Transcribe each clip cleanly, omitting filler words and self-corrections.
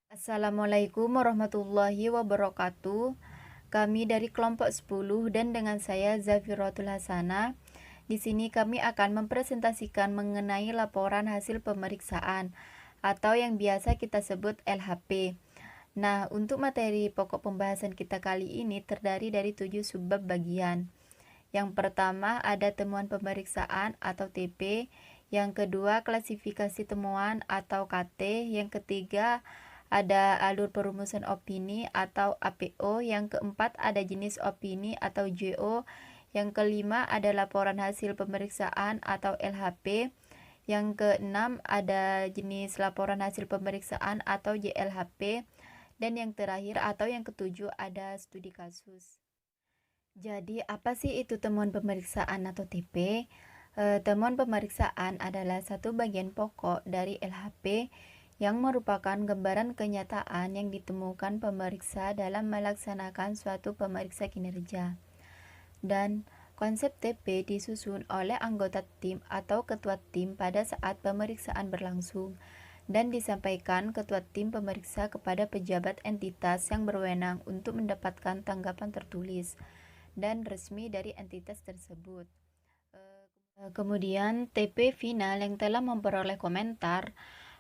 Assalamualaikum warahmatullahi wabarakatuh. Kami dari kelompok 10 dan dengan saya Zafiratul Hasanah. Di sini kami akan mempresentasikan mengenai laporan hasil pemeriksaan atau yang biasa kita sebut LHP. Nah, untuk materi pokok pembahasan kita kali ini terdiri dari 7 subbab bagian. Yang pertama ada temuan pemeriksaan atau TP, yang kedua klasifikasi temuan atau KT, yang ketiga ada alur perumusan opini atau APO, yang keempat ada jenis opini atau JO, yang kelima ada laporan hasil pemeriksaan atau LHP, yang keenam ada jenis laporan hasil pemeriksaan atau JLHP, dan yang terakhir atau yang ketujuh ada studi kasus. Jadi, apa sih itu temuan pemeriksaan atau TP? Temuan pemeriksaan adalah satu bagian pokok dari LHP yang merupakan gambaran kenyataan yang ditemukan pemeriksa dalam melaksanakan suatu pemeriksa kinerja. Dan konsep TP disusun oleh anggota tim atau ketua tim pada saat pemeriksaan berlangsung dan disampaikan ketua tim pemeriksa kepada pejabat entitas yang berwenang untuk mendapatkan tanggapan tertulis dan resmi dari entitas tersebut. Kemudian TP final yang telah memperoleh komentar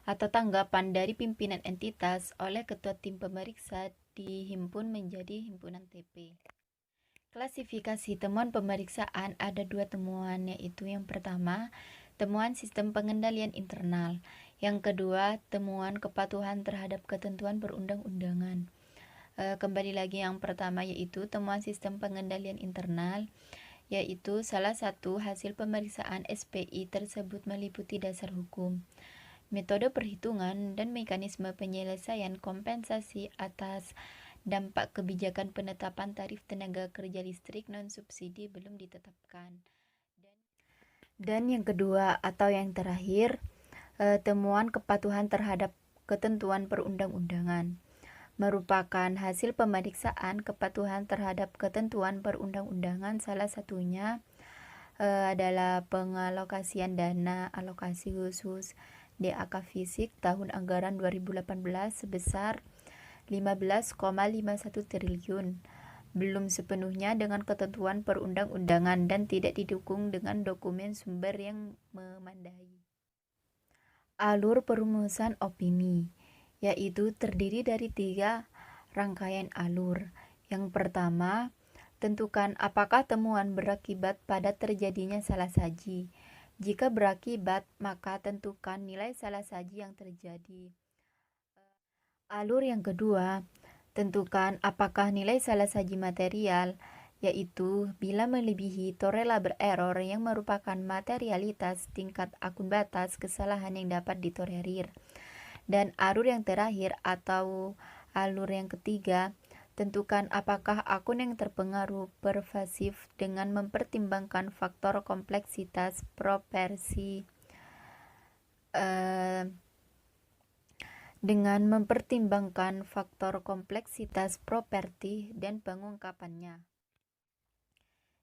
atau tanggapan dari pimpinan entitas oleh ketua tim pemeriksa dihimpun menjadi himpunan TP. Klasifikasi temuan pemeriksaan ada dua temuan, yaitu yang pertama, temuan sistem pengendalian internal. Yang kedua, temuan kepatuhan terhadap ketentuan perundang-undangan. Kembali lagi yang pertama, yaitu temuan sistem pengendalian internal, yaitu salah satu hasil pemeriksaan SPI tersebut meliputi dasar hukum, metode perhitungan, dan mekanisme penyelesaian kompensasi atas dampak kebijakan penetapan tarif tenaga kerja listrik non-subsidi belum ditetapkan. Dan yang kedua atau yang terakhir, temuan kepatuhan terhadap ketentuan perundang-undangan merupakan hasil pemeriksaan kepatuhan terhadap ketentuan perundang-undangan. Salah satunya adalah pengalokasian dana alokasi khusus DAK Fisik tahun anggaran 2018 sebesar 15,51 triliun, belum sepenuhnya dengan ketentuan perundang-undangan dan tidak didukung dengan dokumen sumber yang memadai. Alur perumusan opini yaitu terdiri dari 3 rangkaian alur. Yang pertama, tentukan apakah temuan berakibat pada terjadinya salah saji. Jika berakibat, maka tentukan nilai salah saji yang terjadi. Alur yang kedua, tentukan apakah nilai salah saji material, yaitu bila melebihi tolerable error yang merupakan materialitas tingkat akun batas kesalahan yang dapat ditolerir. Dan alur yang terakhir atau alur yang ketiga, tentukan apakah akun yang terpengaruh pervasif dengan mempertimbangkan faktor kompleksitas properti dan pengungkapannya.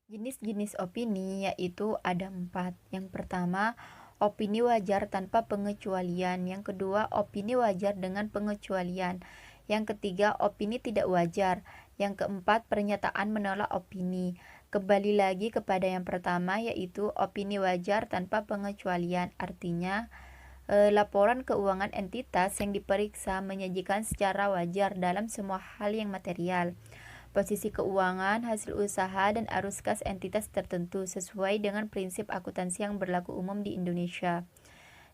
Jenis-jenis opini yaitu ada 4. Yang pertama, opini wajar tanpa pengecualian. Yang kedua, opini wajar dengan pengecualian. Yang ketiga, opini tidak wajar. Yang keempat, pernyataan menolak opini. Kembali lagi kepada yang pertama, yaitu opini wajar tanpa pengecualian. Artinya, laporan keuangan entitas yang diperiksa menyajikan secara wajar dalam semua hal yang material, posisi keuangan, hasil usaha, dan arus kas entitas tertentu sesuai dengan prinsip akuntansi yang berlaku umum di Indonesia.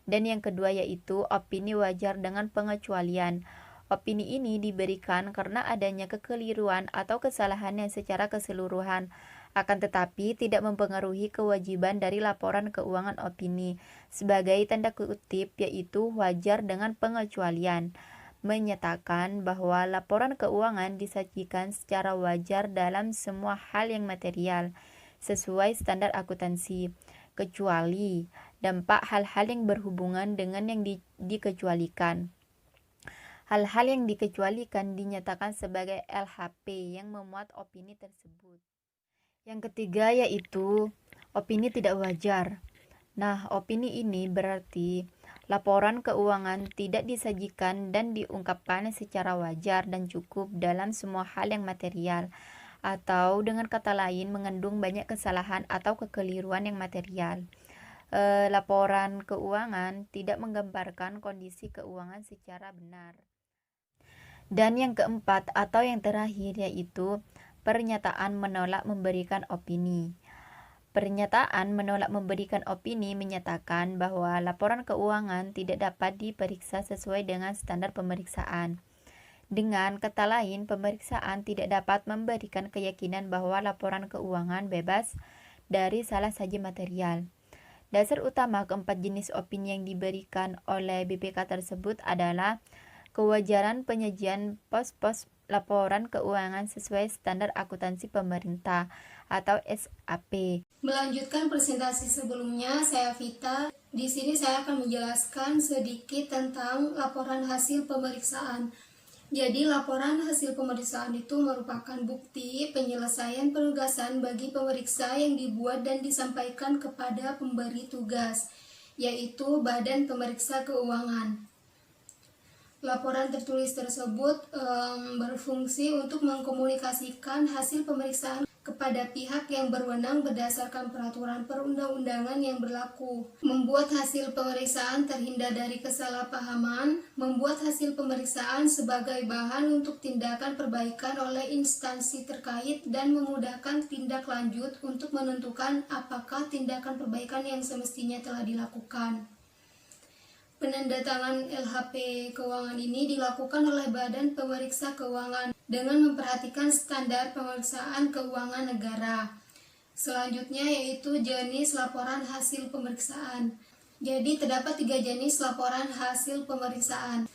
Dan yang kedua yaitu opini wajar dengan pengecualian. Opini ini diberikan karena adanya kekeliruan atau kesalahan yang secara keseluruhan, akan tetapi tidak mempengaruhi kewajiban dari laporan keuangan opini, sebagai tanda kutip yaitu wajar dengan pengecualian, menyatakan bahwa laporan keuangan disajikan secara wajar dalam semua hal yang material, sesuai standar akuntansi, kecuali dampak hal-hal yang berhubungan dengan yang dikecualikan. Hal-hal yang dikecualikan dinyatakan sebagai LHP yang memuat opini tersebut. Yang ketiga yaitu opini tidak wajar. Nah, opini ini berarti Laporan keuangan tidak disajikan dan diungkapkan secara wajar dan cukup dalam semua hal yang material, atau dengan kata lain mengandung banyak kesalahan atau kekeliruan yang material. Laporan keuangan tidak menggambarkan kondisi keuangan secara benar. Dan yang keempat atau yang terakhir yaitu pernyataan menolak memberikan opini. Pernyataan menolak memberikan opini menyatakan bahwa laporan keuangan tidak dapat diperiksa sesuai dengan standar pemeriksaan. Dengan kata lain, pemeriksaan tidak dapat memberikan keyakinan bahwa laporan keuangan bebas dari salah saja material. Dasar utama keempat jenis opini yang diberikan oleh BPK tersebut adalah kewajaran penyajian pos-pos laporan keuangan sesuai standar akuntansi pemerintah atau SAP. Melanjutkan presentasi sebelumnya, saya Vita. Di sini saya akan menjelaskan sedikit tentang laporan hasil pemeriksaan. Jadi, laporan hasil pemeriksaan itu merupakan bukti penyelesaian penugasan bagi pemeriksa yang dibuat dan disampaikan kepada pemberi tugas, yaitu Badan Pemeriksa Keuangan. Laporan tertulis tersebut berfungsi untuk mengkomunikasikan hasil pemeriksaan kepada pihak yang berwenang berdasarkan peraturan perundang-undangan yang berlaku, membuat hasil pemeriksaan terhindar dari kesalahpahaman, membuat hasil pemeriksaan sebagai bahan untuk tindakan perbaikan oleh instansi terkait, dan memudahkan tindak lanjut untuk menentukan apakah tindakan perbaikan yang semestinya telah dilakukan. Penandatangan LHP keuangan ini dilakukan oleh Badan Pemeriksa Keuangan dengan memperhatikan standar pemeriksaan keuangan negara. Selanjutnya yaitu jenis laporan hasil pemeriksaan. Jadi terdapat 3 jenis laporan hasil pemeriksaan.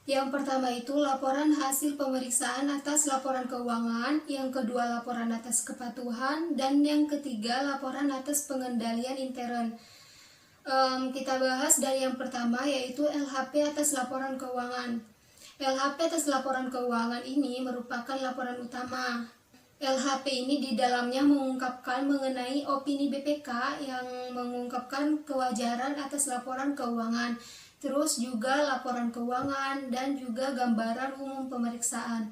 Yang pertama itu laporan hasil pemeriksaan atas laporan keuangan, yang kedua laporan atas kepatuhan, dan yang ketiga laporan atas pengendalian intern. Kita bahas dari yang pertama yaitu LHP atas laporan keuangan. LHP atas laporan keuangan ini merupakan laporan utama. LHP ini di dalamnya mengungkapkan mengenai opini BPK yang mengungkapkan kewajaran atas laporan keuangan, terus juga laporan keuangan dan juga gambaran umum pemeriksaan.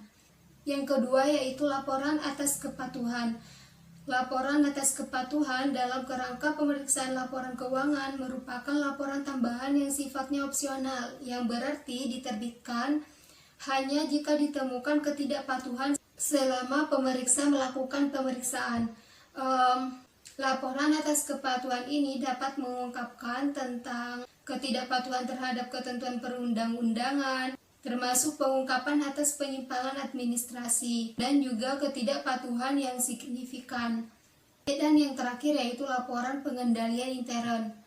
Yang kedua yaitu laporan atas kepatuhan. Laporan atas kepatuhan dalam kerangka pemeriksaan laporan keuangan merupakan laporan tambahan yang sifatnya opsional, yang berarti diterbitkan hanya jika ditemukan ketidakpatuhan selama pemeriksa melakukan pemeriksaan. Laporan atas kepatuhan ini dapat mengungkapkan tentang ketidakpatuhan terhadap ketentuan perundang-undangan, termasuk pengungkapan atas penyimpangan administrasi dan juga ketidakpatuhan yang signifikan. Dan yang terakhir yaitu laporan pengendalian intern.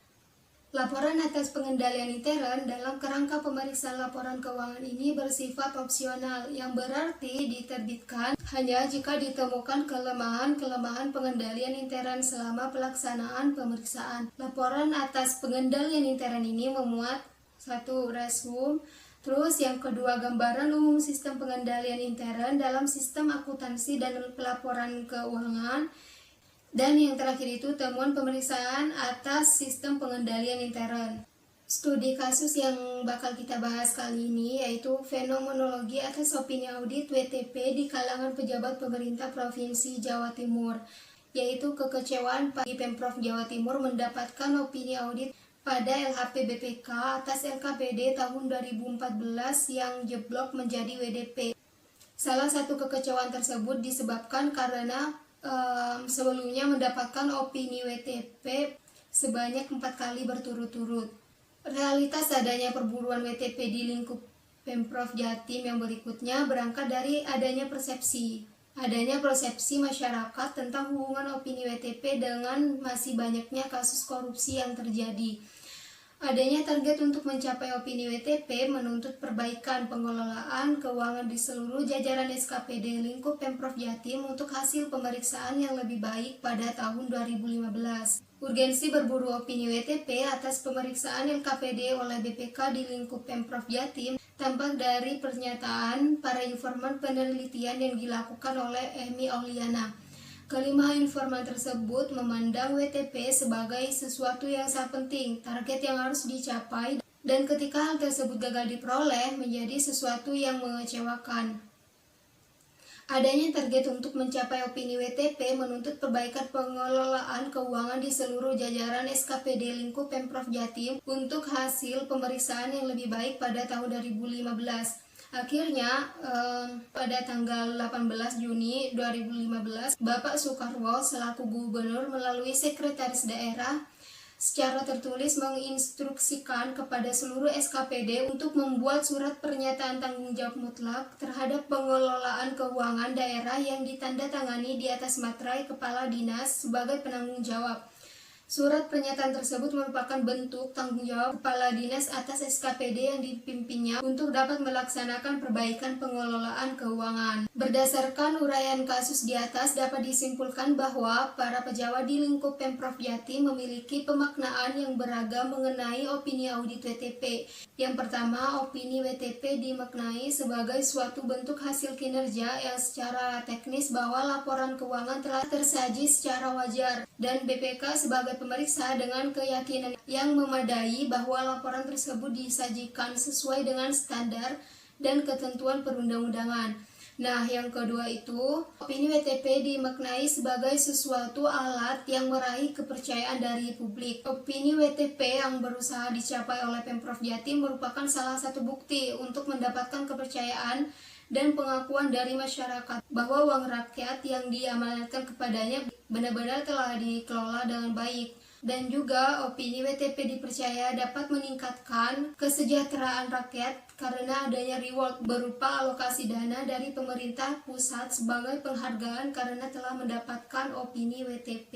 Laporan atas pengendalian intern dalam kerangka pemeriksaan laporan keuangan ini bersifat opsional, yang berarti diterbitkan hanya jika ditemukan kelemahan-kelemahan pengendalian intern selama pelaksanaan pemeriksaan. Laporan atas pengendalian intern ini memuat 1. Resume, terus yang kedua gambaran umum sistem pengendalian intern dalam sistem akuntansi dan pelaporan keuangan, dan yang terakhir itu temuan pemeriksaan atas sistem pengendalian intern. Studi kasus yang bakal kita bahas kali ini yaitu fenomenologi atas opini audit WTP di kalangan pejabat pemerintah Provinsi Jawa Timur, yaitu kekecewaan bagi Pemprov Jawa Timur mendapatkan opini audit pada LHP BPK atas LKPD tahun 2014 yang jeblok menjadi WDP. Salah satu kekecewaan tersebut disebabkan karena sebelumnya mendapatkan opini WTP sebanyak 4 kali berturut-turut. Realitas adanya perburuan WTP di lingkup Pemprov Jatim yang berikutnya berangkat dari adanya persepsi masyarakat tentang hubungan opini WTP dengan masih banyaknya kasus korupsi yang terjadi. Adanya target untuk mencapai opini WTP menuntut perbaikan pengelolaan keuangan di seluruh jajaran SKPD lingkup Pemprov Jatim untuk hasil pemeriksaan yang lebih baik pada tahun 2015. Urgensi berburu opini WTP atas pemeriksaan LKPD oleh BPK di lingkup Pemprov Jatim tampak dari pernyataan para informan penelitian yang dilakukan oleh Emi Auliana. Kelima informan tersebut memandang WTP sebagai sesuatu yang sangat penting, target yang harus dicapai Dan ketika hal tersebut gagal diperoleh, menjadi sesuatu yang mengecewakan. Adanya target untuk mencapai opini WTP menuntut perbaikan pengelolaan keuangan di seluruh jajaran SKPD lingkup Pemprov Jatim untuk hasil pemeriksaan yang lebih baik pada tahun 2015. Akhirnya, pada tanggal 18 Juni 2015, Bapak Soekarwo selaku Gubernur melalui Sekretaris Daerah secara tertulis menginstruksikan kepada seluruh SKPD untuk membuat surat pernyataan tanggung jawab mutlak terhadap pengelolaan keuangan daerah yang ditandatangani di atas materai Kepala Dinas sebagai penanggung jawab. Surat pernyataan tersebut merupakan bentuk tanggung jawab Kepala Dinas atas SKPD yang dipimpinnya untuk dapat melaksanakan perbaikan pengelolaan keuangan. Berdasarkan uraian kasus di atas, dapat disimpulkan bahwa para pejabat di lingkup Pemprov Jatim memiliki pemaknaan yang beragam mengenai opini audit WTP. Yang pertama, opini WTP dimaknai sebagai suatu bentuk hasil kinerja yang secara teknis bahwa laporan keuangan telah tersaji secara wajar, dan BPK sebagai pemeriksa dengan keyakinan yang memadai bahwa laporan tersebut disajikan sesuai dengan standar dan ketentuan perundang-undangan. Nah, yang kedua itu, opini WTP dimaknai sebagai sesuatu alat yang meraih kepercayaan dari publik. Opini WTP yang berusaha dicapai oleh Pemprov Jatim merupakan salah satu bukti untuk mendapatkan kepercayaan dan pengakuan dari masyarakat bahwa uang rakyat yang diamanatkan kepadanya benar-benar telah dikelola dengan baik. Dan juga opini WTP dipercaya dapat meningkatkan kesejahteraan rakyat karena adanya reward berupa alokasi dana dari pemerintah pusat sebagai penghargaan karena telah mendapatkan opini WTP.